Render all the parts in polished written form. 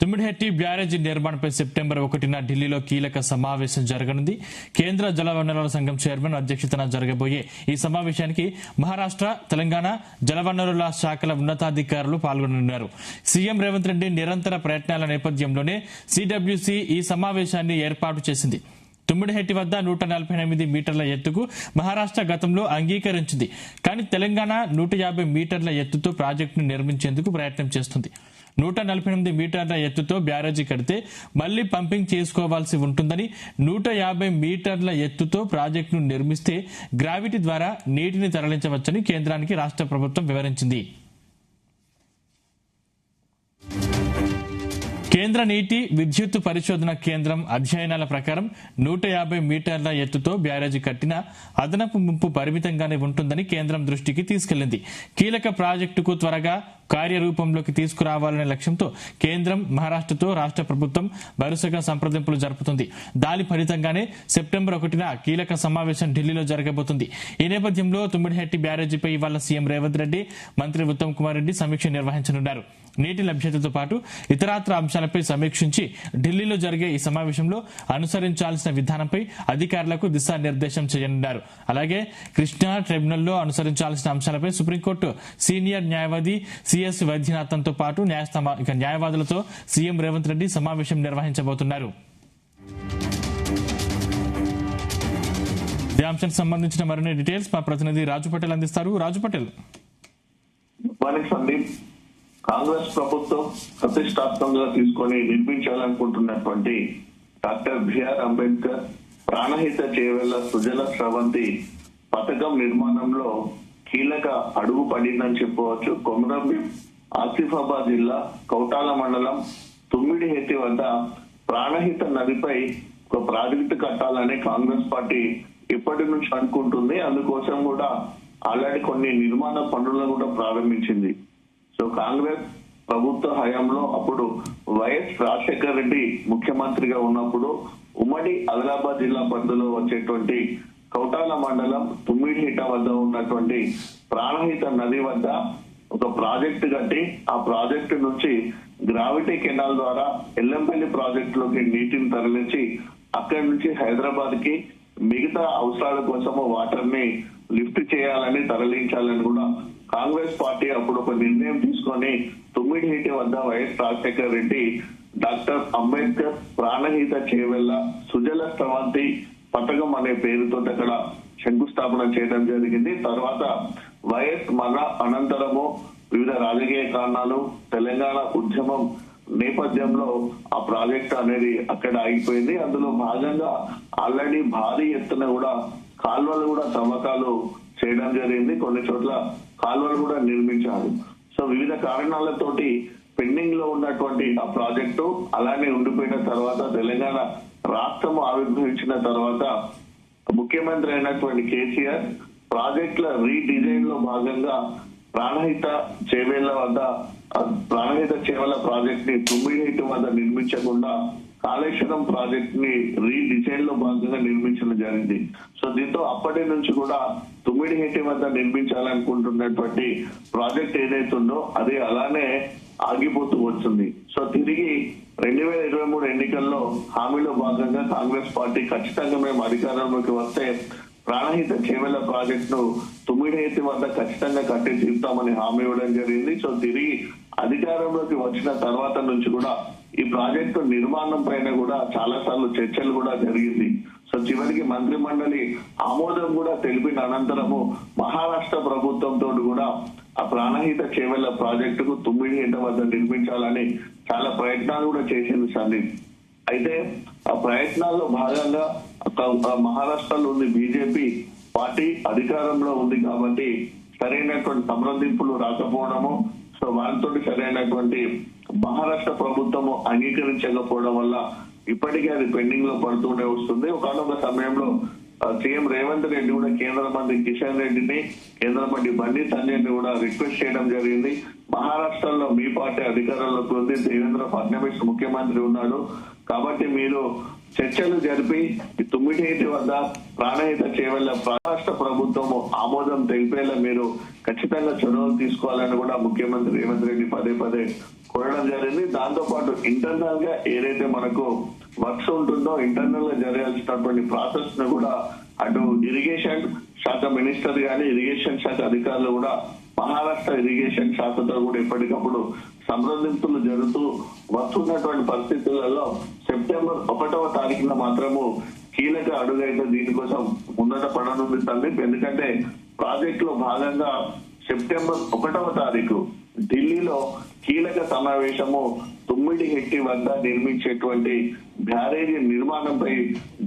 తుమ్మిడిహెట్టి బ్యారేజీ నిర్మాణంపై సెప్టెంబర్ 1న ఢిల్లీలో కీలక సమావేశం జరగనుంది. కేంద్ర జలవనరుల సంఘం చైర్మన్ అధ్యక్షతన జరగబోయే ఈ సమావేశానికి మహారాష్ట్ర, తెలంగాణ జలవనరుల శాఖల ఉన్నతాధికారులు పాల్గొననున్నారు. సీఎం రేవంత్ రెడ్డి నిరంతర ప్రయత్నాల నేపథ్యంలోనే సిడబ్ల్యూసీ ఈ సమావేశాన్ని ఏర్పాటు చేసింది. తుమ్మిడిహెట్టి వద్ద 148 మీటర్ల ఎత్తుకు మహారాష్ట్ర గతంలో అంగీకరించింది. కానీ తెలంగాణ 150 మీటర్ల ఎత్తుతో ప్రాజెక్టును నిర్మించేందుకు ప్రయత్నం చేస్తుంది. 148 మీటర్ల ఎత్తుతో బ్యారేజీ కడితే మళ్లీ పంపింగ్ చేసుకోవాల్సి ఉంటుందని, 150 మీటర్ల ఎత్తుతో ప్రాజెక్టును నిర్మిస్తే గ్రావిటీ ద్వారా నీటిని తరలించవచ్చని కేంద్రానికి రాష్ట్ర ప్రభుత్వం వివరించింది. కేంద్ర నీటి విద్యుత్ పరిశోధన కేంద్రం అధ్యయనాల ప్రకారం 150 మీటర్ల ఎత్తుతో బ్యారేజీ కట్టినా అదనపు ముంపు పరిమితంగానే ఉంటుందని కేంద్రం దృష్టికి తీసుకెళ్లింది. కీలక ప్రాజెక్టుకు త్వరగా కార్యరూపంలోకి తీసుకురావాలనే లక్ష్యంతో కేంద్రం మహారాష్ట్రతో రాష్ట్ర ప్రభుత్వం వరుసగా సంప్రదింపులు జరుపుతుంది. దాని ఫలితంగానే సెప్టెంబర్ 1న కీలక సమావేశం ఢిల్లీలో జరగబోతుంది. ఈ నేపథ్యంలో తుమ్మిడిహెట్టి బ్యారేజీపై ఇవాళ సీఎం రేవంత్ రెడ్డి, మంత్రి ఉత్తమ్ కుమార్ రెడ్డి సమీక్ష నిర్వహించనున్నారు. నీటి లభ్యతతో పాటు ఇతరాత్ర అంశాలపై సమీక్షించి ఢిల్లీలో జరిగే ఈ సమావేశంలో అనుసరించాల్సిన విధానంపై అధికారులకు దిశానిర్దేశం చేయనున్నారు. అలాగే కృష్ణా ట్రిబ్యునల్లో అనుసరించాల్సిన అంశాలపై సుప్రీంకోర్టు సీనియర్ న్యాయవాది సిఎస్ వైద్యనాథన్తో పాటు న్యాయవాదులతో సీఎం రేవంత్ రెడ్డి సమావేశం నిర్వహించబోతున్నారు. ఈ అంశానికి సంబంధించిన మరిన్ని డీటెయిల్స్ మా ప్రతినిధి రాజు పటేల్ అందిస్తారు. రాజు పటేల్. కాంగ్రెస్ ప్రభుత్వం ప్రతిష్టాత్మకంగా తీసుకొని నిర్మించాలనుకుంటున్నటువంటి డాక్టర్ బిఆర్ అంబేద్కర్ ప్రాణహిత చేవెళ్ల సుజల స్రవంతి పథకం నిర్మాణంలో కీలక అడుగు పడిందని చెప్పవచ్చు. కొమరంభీం ఆసిఫాబాద్ జిల్లా కౌటాల మండలం తుమ్మిడిహెట్టి వద్ద ప్రాణహిత నదిపై ఒక ప్రాజెక్టు కట్టాలని కాంగ్రెస్ పార్టీ ఇప్పటి నుంచి అనుకుంటుంది. అందుకోసం కూడా ఆల్రెడీ కొన్ని నిర్మాణ పనులను కూడా ప్రారంభించింది. సో కాంగ్రెస్ ప్రభుత్వ హయాంలో అప్పుడు వైఎస్ రాజశేఖర రెడ్డి ముఖ్యమంత్రిగా ఉన్నప్పుడు ఉమ్మడి ఆదిలాబాద్ జిల్లా పరిధిలో వచ్చేటువంటి కౌటాల మండలం తుమ్మిడిహిట వద్ద ఉన్నటువంటి ప్రాణహిత నది వద్ద ఒక ప్రాజెక్టు కట్టి ఆ ప్రాజెక్టు నుంచి గ్రావిటీ కెనాల్ ద్వారా ఎల్లంపల్లి ప్రాజెక్టులోకి నీటిని తరలించి అక్కడి నుంచి హైదరాబాద్ కి మిగతా అవసరాల కోసము వాటర్ ని లిఫ్ట్ చేయాలని తరలించాలని కూడా కాంగ్రెస్ పార్టీ అప్పుడు ఒక నిర్ణయం తీసుకొని తుమ్మిడిహెట్టి వద్ద వైఎస్ రాజశేఖర రెడ్డి డాక్టర్ అంబేద్కర్ ప్రాణహిత చేవెళ్ల సుజల స్రవంతి పథకం అనే పేరుతో అక్కడ శంకుస్థాపన చేయడం జరిగింది. తర్వాత వైఎస్ మన అనంతరము వివిధ రాజకీయ కారణాలు, తెలంగాణ ఉద్యమం నేపథ్యంలో ఆ ప్రాజెక్ట్ అనేది అక్కడ ఆగిపోయింది. అందులో భాగంగా ఆల్రెడీ భారీ ఎత్తున కూడా కాల్వలు కూడా తవ్వకాలు చేయడం జరిగింది. కొన్ని చోట్ల కాల్వలు కూడా నిర్మించారు. సో వివిధ కారణాలతోటి పెండింగ్ లో ఉన్నటువంటి ఆ ప్రాజెక్టు అలానే ఉండిపోయిన తర్వాత తెలంగాణ రాష్ట్రం ఆవిర్భవించిన తర్వాత ముఖ్యమంత్రి అయినటువంటి కేసీఆర్ ప్రాజెక్టుల రీడిజైన్ లో భాగంగా ప్రాణహిత చేవెళ్ల వద్ద ప్రాణహిత చేవెళ్ల ప్రాజెక్ట్ ని తుమ్మిడిహెట్టి వద్ద నిర్మించకుండా కాళేశ్వరం ప్రాజెక్ట్ ని రీడిజైన్ లో భాగంగా నిర్మించడం జరిగింది. సో దీంతో అప్పటి నుంచి కూడా తుమ్మిడిహెట్టి వద్ద నిర్మించాలనుకుంటున్నటువంటి ప్రాజెక్ట్ ఏదైతుందో అది అలానే ఆగిపోతూ వచ్చింది. సో తిరిగి 2023 ఎన్నికల్లో హామీలో భాగంగా కాంగ్రెస్ పార్టీ ఖచ్చితంగా మేము అధికారంలోకి వస్తే ప్రాణహిత చేవెళ్ల ప్రాజెక్ట్ ను తుమ్మిడిహెట్టి వద్ద ఖచ్చితంగా కట్టి తీరుతామని హామీ ఇవ్వడం జరిగింది. సో తిరిగి అధికారంలోకి వచ్చిన తర్వాత నుంచి కూడా ఈ ప్రాజెక్టు నిర్మాణం పైన కూడా చాలా సార్లు చర్చలు కూడా జరిగింది. సో చివరికి మంత్రి మండలి ఆమోదం కూడా తెలిపిన అనంతరము మహారాష్ట్ర ప్రభుత్వంతో కూడా ఆ ప్రాణహిత చేవెళ్ల ప్రాజెక్టుకు తుమ్మిడిహెట్టి వద్ద నిర్మించాలని చాలా ప్రయత్నాలు కూడా చేసింది సందీప్. అయితే ఆ ప్రయత్నాల్లో భాగంగా మహారాష్ట్రలో ఉంది బీజేపీ పార్టీ అధికారంలో ఉంది కాబట్టి సరైనటువంటి సంప్రదింపులు రాకపోవడము, సో వాళ్ళతో సరైనటువంటి మహారాష్ట్ర ప్రభుత్వము అంగీకరించకపోవడం వల్ల ఇప్పటికే అది పెండింగ్ లో పడుతూనే వస్తుంది. ఒకనొక సమయంలో సీఎం రేవంత్ రెడ్డి కూడా కేంద్ర మంత్రి కిషన్ రెడ్డిని, కేంద్ర మంత్రి బండి సంజయ్ని కూడా రిక్వెస్ట్ చేయడం జరిగింది. మహారాష్ట్రలో మీ పార్టీ అధికారంలోకి ఉంది, దేవేంద్ర ఫడ్నవీస్ ముఖ్యమంత్రి ఉన్నాడు కాబట్టి మీరు చర్చలు జరిపి తుమ్మిడిహెట్టి వద్ద ప్రాణహిత చేవెళ్ల రాష్ట్ర ప్రభుత్వం ఆమోదం తెలిపేలా మీరు ఖచ్చితంగా చొరవలు తీసుకోవాలని కూడా ముఖ్యమంత్రి రేవంత్ రెడ్డి పదే పదే కోరడం జరిగింది. దాంతో పాటు ఇంటర్నల్ గా ఏదైతే మనకు వర్క్స్ ఉంటుందో ఇంటర్నల్ గా జరగాల్సినటువంటి ప్రాసెస్ ను కూడా అటు ఇరిగేషన్ శాఖ మినిస్టర్ గాని ఇరిగేషన్ శాఖ అధికారులు కూడా మహారాష్ట్ర ఇరిగేషన్ శాఖతో కూడా ఎప్పటికప్పుడు సంప్రదింపులు జరుగుతూ వస్తున్నటువంటి పరిస్థితులలో సెప్టెంబర్ 1వ తారీఖున మాత్రము కీలక అడుగైతే దీనికోసం ముందట పడనుంది తల్లి. ఎందుకంటే ప్రాజెక్ట్ లో భాగంగా సెప్టెంబర్ 1వ తారీఖు ఢిల్లీలో కీలక సమావేశము తుమ్మిడిహెట్టి వద్ద నిర్మించేటువంటి బ్యారేజీ నిర్మాణంపై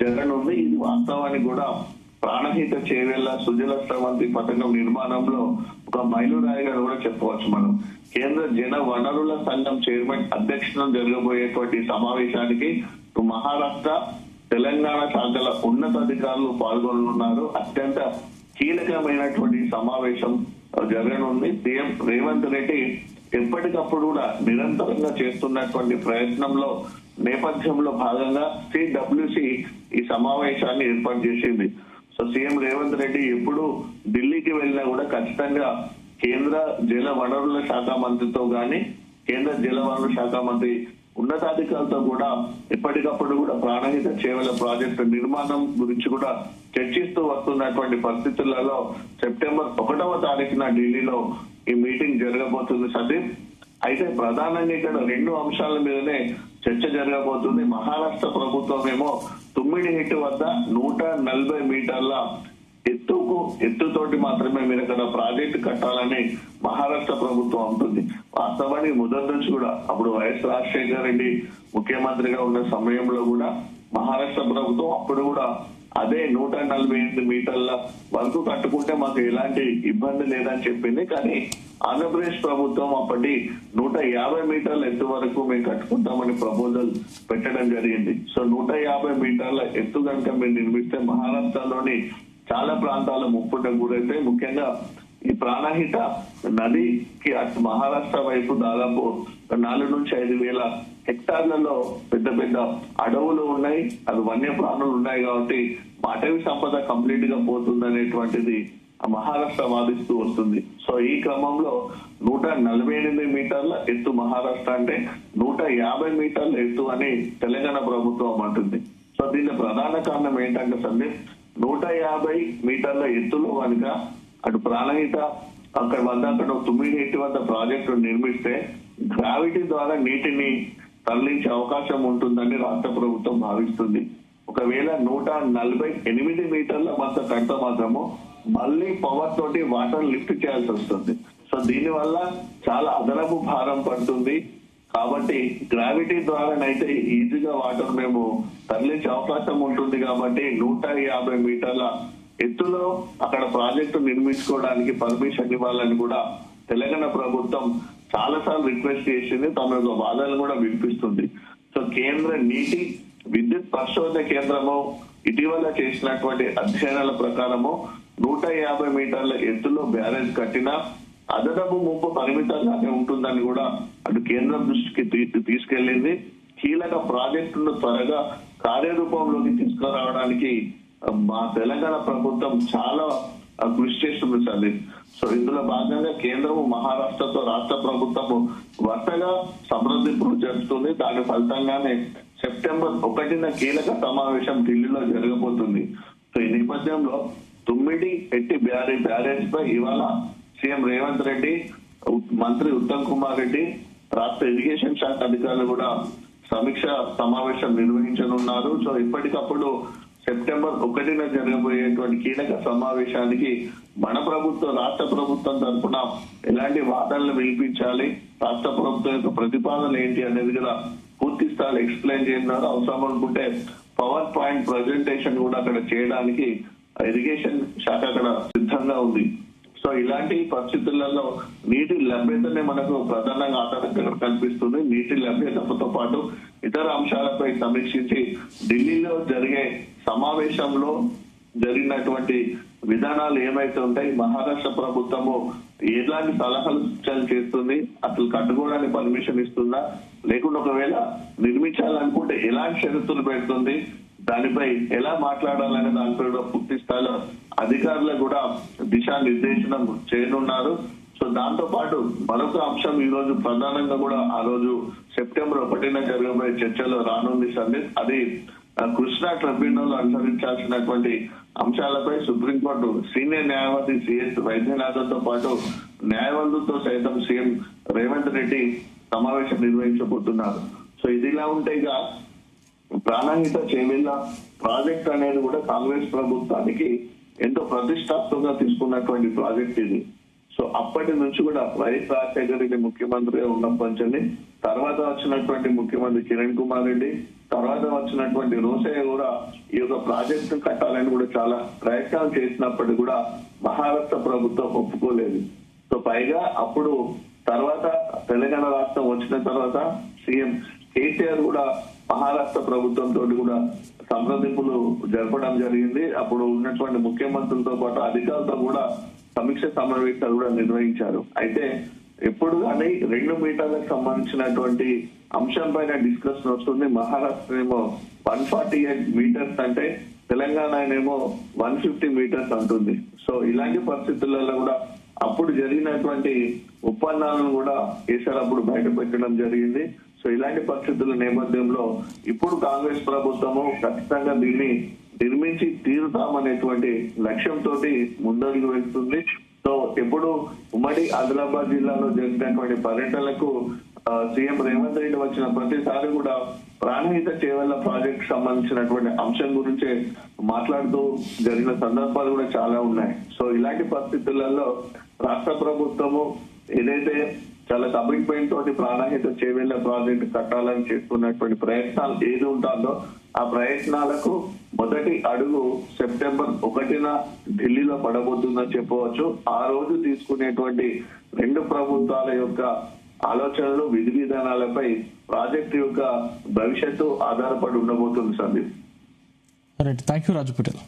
జరగనుంది. ఇది వాస్తవానికి కూడా ప్రాణహిత చేవెళ్ల సుజల స్రవంతి పథకం నిర్మాణంలో ఒక మైలురాయిగా కూడా చెప్పవచ్చు మనం. కేంద్ర జన వనరుల సంఘం చైర్మన్ అధ్యక్షతన జరగబోయేటువంటి సమావేశానికి మహారాష్ట్ర తెలంగాణ శాఖల ఉన్నతాధికారులు పాల్గొనున్నారు. అత్యంత కీలకమైనటువంటి సమావేశం జరగనుంది. సీఎం రేవంత్ రెడ్డి ఎప్పటికప్పుడు కూడా నిరంతరంగా చేస్తున్నటువంటి ప్రయత్నంలో నేపథ్యంలో భాగంగా సిడబ్ల్యూసి ఈ సమావేశాన్ని ఏర్పాటు చేసింది. సో సీఎం రేవంత్ రెడ్డి ఎప్పుడు ఢిల్లీకి వెళ్ళినా కూడా ఖచ్చితంగా కేంద్ర జల వనరుల శాఖ మంత్రితో గాని కేంద్ర జల వనరుల శాఖ మంత్రి ఉన్నతాధికారులతో కూడా ఎప్పటికప్పుడు కూడా ప్రాణహిత చేవెళ్ల ప్రాజెక్టు నిర్మాణం గురించి కూడా చర్చిస్తూ వస్తున్నటువంటి పరిస్థితులలో సెప్టెంబర్ 1వ తారీఖున ఢిల్లీలో ఈ మీటింగ్ జరగబోతుంది సతీష్. అయితే ప్రధానంగా ఇక్కడ 2 అంశాల మీదనే చర్చ జరగబోతుంది. మహారాష్ట్ర ప్రభుత్వం ఏమో తుమ్మిడిహెట్టి వద్ద 140 మీటర్ల ఎత్తుతోటి మాత్రమే మీరు అక్కడ ప్రాజెక్టు కట్టాలని మహారాష్ట్ర ప్రభుత్వం అంటుంది. వాస్తవానికి మొదటి నుంచి కూడా అప్పుడు వైఎస్ రాజశేఖర రెడ్డి ముఖ్యమంత్రిగా ఉన్న సమయంలో కూడా మహారాష్ట్ర ప్రభుత్వం అప్పుడు కూడా అదే 148 మీటర్ల వరకు కట్టుకుంటే మాకు ఎలాంటి ఇబ్బంది లేదని చెప్పింది. కానీ ఆంధ్రప్రదేశ్ ప్రభుత్వం అప్పటి 150 మీటర్ల ఎత్తు వరకు మేము కట్టుకుంటామని ప్రపోజల్ పెట్టడం జరిగింది. సో 150 మీటర్ల ఎత్తు కనుక మీరు నిర్మిస్తే మహారాష్ట్రలోని చాలా ప్రాంతాల ముప్పుటకు గురైతే ముఖ్యంగా ఈ ప్రాణహిత నదికి అటు మహారాష్ట్ర వైపు దాదాపు 4 నుంచి 5 వేల హెక్టార్లలో పెద్ద పెద్ద అడవులు ఉన్నాయి, అది వన్య ప్రాణులు ఉన్నాయి. కాబట్టి అటవీ సంపద కంప్లీట్ గా పోతుందనేటువంటిది మహారాష్ట్ర వాదిస్తూ వస్తుంది. సో ఈ క్రమంలో 148 మీటర్ల ఎత్తు మహారాష్ట్ర అంటే 150 మీటర్ల ఎత్తు అని తెలంగాణ ప్రభుత్వం అంటుంది. సో దీని ప్రధాన కారణం ఏంటంటే సందీప్ 150 మీటర్ల ఎత్తులో కనుక అటు ప్రాణహిత అక్కడ తుమ్మిడిహెట్టి వద్ద ప్రాజెక్టు నిర్మిస్తే గ్రావిటీ ద్వారా నీటిని తరలించే అవకాశం ఉంటుందని రాష్ట్ర ప్రభుత్వం భావిస్తుంది. ఒకవేళ 148 మీటర్ల మధ్య కడితే మాత్రము మళ్ళీ పవర్ తోటి వాటర్ లిఫ్ట్ చేయాల్సి వస్తుంది. సో దీని వల్ల చాలా అదనపు భారం పడుతుంది. కాబట్టి గ్రావిటీ ద్వారానైతే ఈజీగా వాటర్ మేము తరలించే అవకాశం ఉంటుంది. కాబట్టి 150 మీటర్ల ఎత్తులో అక్కడ ప్రాజెక్టు నిర్మించుకోవడానికి పర్మిషన్ ఇవ్వాలని కూడా తెలంగాణ ప్రభుత్వం చాలా సార్లు రిక్వెస్ట్ చేసింది. తమ యొక్క వాదనలు కూడా వినిపిస్తుంది. సో కేంద్ర నీటి విద్యుత్ పరిశోధన కేంద్రము ఇటీవల చేసినటువంటి అధ్యయనాల ప్రకారము 150 మీటర్ల ఎత్తులో బ్యారేజ్ కట్టినా అదనపు ముప్పు పరిమితంగానే ఉంటుందని కూడా అటు కేంద్రం దృష్టికి తీసుకెళ్లింది. కీలక ప్రాజెక్టును త్వరగా కార్యరూపంలోకి తీసుకురావడానికి మా తెలంగాణ ప్రభుత్వం చాలా కృషి చేస్తుంది సార్. సో ఇందులో భాగంగా కేంద్రము మహారాష్ట్రతో రాష్ట్ర ప్రభుత్వము వరుసగా సంప్రదింపులు జరుపుతుంది. దాని ఫలితంగానే సెప్టెంబర్ 1న కీలక సమావేశం ఢిల్లీలో జరగబోతుంది. సో ఈ నేపథ్యంలో తుమ్మిడిహెట్టి బ్యారేజ్ పై ఇవాళ సీఎం రేవంత్ రెడ్డి, మంత్రి ఉత్తమ్ కుమార్ రెడ్డి, రాష్ట్ర ఇరిగేషన్ శాఖ అధికారులు కూడా సమీక్ష సమావేశం నిర్వహించనున్నారు. సో ఇప్పటికప్పుడు సెప్టెంబర్ 1న జరగబోయేటువంటి కీలక సమావేశానికి మన ప్రభుత్వం రాష్ట్ర ప్రభుత్వం తరఫున ఎలాంటి వాదనలు వినిపించాలి, రాష్ట్ర ప్రభుత్వం యొక్క ప్రతిపాదన ఏంటి అనేది కూడా పూర్తి స్థాయిలో ఎక్స్ప్లెయిన్ చేయనున్నారు. అవసరం అనుకుంటే పవర్ పాయింట్ ప్రజెంటేషన్ కూడా అక్కడ చేయడానికి ఇరిగేషన్ శాఖ అక్కడ సిద్ధంగా ఉంది. సో ఇలాంటి పరిస్థితులలో నీటి లభ్యతనే మనకు ప్రధానంగా ఆధారంగా కనిపిస్తుంది. నీటి లభ్యతతో పాటు ఇతర అంశాలపై సమీక్షించి ఢిల్లీలో జరిగే సమావేశంలో జరిగినటువంటి విధానాలు ఏమైతే ఉంటాయి, మహారాష్ట్ర ప్రభుత్వము ఎలాంటి సలహాలు సూచనలు చేస్తుంది, అసలు కట్టుకోవడానికి పర్మిషన్ ఇస్తుందా, లేకుండా ఒకవేళ నిర్మించాలనుకుంటే ఎలాంటి షరతులు పెడుతుంది, దానిపై ఎలా మాట్లాడాలనే దానిపై కూడా పూర్తి స్థాయిలో అధికారులకు కూడా దిశానిర్దేశనం చేయనున్నారు. సో దాంతో పాటు మరొక అంశం ఈ రోజు ప్రధానంగా కూడా ఆ రోజు సెప్టెంబర్ 1న జరగబోయే చర్చలో రానుంది సందీప్. అది కృష్ణా ట్రిబ్యునల్ అనుసరించాల్సినటువంటి అంశాలపై సుప్రీంకోర్టు సీనియర్ న్యాయవాది సిఎస్ వైద్యనాథన్తో పాటు న్యాయవాదులతో సైతం సీఎం రేవంత్ రెడ్డి సమావేశం నిర్వహించబోతున్నారు. సో ఇదిలా ఉంటే ఇక ప్రాణహిత చేవెళ్ల ప్రాజెక్ట్ అనేది కూడా కాంగ్రెస్ ప్రభుత్వానికి ఎంతో ప్రతిష్టాత్మకంగా తీసుకున్నటువంటి ప్రాజెక్ట్ ఇది. సో అప్పటి నుంచి కూడా వైఎస్ రాజశేఖర రెడ్డి ముఖ్యమంత్రిగా ఉన్నప్పటి తర్వాత వచ్చినటువంటి ముఖ్యమంత్రి కిరణ్ కుమార్ రెడ్డి, తర్వాత వచ్చినటువంటి రోసయ్య కూడా ఈ యొక్క ప్రాజెక్టు కట్టాలని కూడా చాలా ప్రయత్నాలు చేసినప్పటికీ కూడా మహారాష్ట్ర ప్రభుత్వం ఒప్పుకోలేదు. సో పైగా అప్పుడు తర్వాత తెలంగాణ రాష్ట్రం వచ్చిన తర్వాత సీఎం కేసీఆర్ కూడా మహారాష్ట్ర ప్రభుత్వంతో కూడా సంప్రదింపులు జరపడం జరిగింది. అప్పుడు ఉన్నటువంటి ముఖ్యమంత్రులతో పాటు అధికారులతో కూడా సమీక్ష సమావేశాలు కూడా నిర్వహించారు. అయితే ఎప్పుడు కానీ 2 మీటర్లకు సంబంధించినటువంటి అంశం పైన డిస్కషన్ వస్తుంది. మహారాష్ట్ర ఏమో 148 మీటర్స్ అంటే తెలంగాణ ఏమో 150 మీటర్స్ అంటుంది. సో ఇలాంటి పరిస్థితులలో కూడా అప్పుడు జరిగినటువంటి ఒప్పందాలను కూడా కేసీఆర్ అప్పుడు బయట పెట్టడం జరిగింది. సో ఇలాంటి పరిస్థితుల నేపథ్యంలో ఇప్పుడు కాంగ్రెస్ ప్రభుత్వము ఖచ్చితంగా దీన్ని నిర్మించి తీరుతామనేటువంటి లక్ష్యంతో ముందడుగు వెళ్తుంది. సో ఎప్పుడు ఉమ్మడి ఆదిలాబాద్ జిల్లాలో జరిగినటువంటి పర్యటనలకు సీఎం రేవంత్ రెడ్డి వచ్చిన ప్రతిసారి కూడా ప్రాణహిత చేవెళ్ల ప్రాజెక్ట్ సంబంధించినటువంటి అంశం గురించి మాట్లాడుతూ జరిగిన సందర్భాలు కూడా చాలా ఉన్నాయి. సో ఇలాంటి పరిస్థితులలో రాష్ట్ర ప్రభుత్వము ఏదైతే చాలా కమిట్మెంట్ తోటి ప్రాణహిత చేవెళ్ల ప్రాజెక్టు కట్టాలని చేస్తున్నటువంటి ప్రయత్నాలు ఏది ఉంటుందో ఆ ప్రయత్నాలకు మొదటి అడుగు సెప్టెంబర్ 1న ఢిల్లీలో పడబోతుందని చెప్పవచ్చు. ఆ రోజు తీసుకునేటువంటి 2 ప్రభుత్వాల యొక్క ఆలోచనలు, విధి విధానాలపై ప్రాజెక్టు యొక్క భవిష్యత్తు ఆధారపడి ఉండబోతుంది Sandeep. Right, thank you Raju Patel.